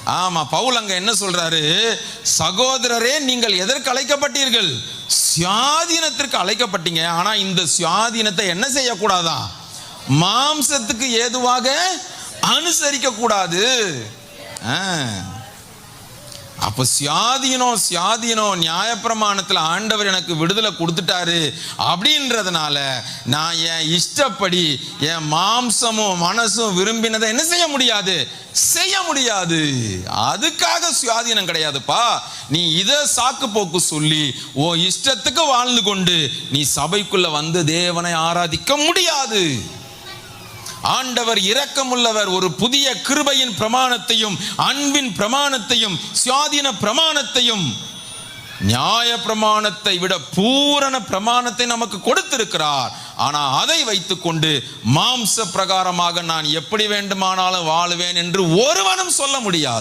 ஆமா, பவுல் அங்க என்ன சொல்றாரு? சகோதரரே, நீங்கள் எதற்கு அழைக்கப்பட்டீர்கள்? சுயாதீனத்திற்கு அழைக்கப்பட்டீங்க. ஆனா இந்த சுயாதீனத்தை என்ன செய்யக்கூடாதான்? மாம்சத்துக்கு ஏதுவாக அனுசரிக்க கூடாது. அப்ப சுயாதீனம் நியாயப்பிரமாணத்தில் ஆண்டவர் எனக்கு விடுதலை கொடுத்துட்டாரு அப்படின்றதுனால நான் என் இஷ்டப்படி என் மாம்சமும் மனசும் விரும்பினதை என்ன செய்ய முடியாது. அதுக்காக சுயாதீனம் கிடையாதுப்பா. நீ இதை சாக்கு போக்கு சொல்லி ஓ இஷ்டத்துக்கு வாழ்ந்து கொண்டு நீ சபைக்குள்ள வந்து தேவனை ஆராதிக்க முடியாது. ஆண்டவர் இரக்கமுள்ளவர். ஒரு புதிய கிருபையின் பிரமாணத்தையும் அன்பின் பிரமாணத்தையும் சுயாதீன பிரமாணத்தையும் நியாய பிரமாணத்தை விட பூரண பிரமாணத்தை நமக்கு கொடுத்திருக்கிறார். ஆனா அதை வைத்துக்கொண்டு மாம்ச பிரகாரமாக நான் எப்படி வேண்டுமானாலும் வாழுவேன் என்று ஒருவனும் சொல்ல முடியாது.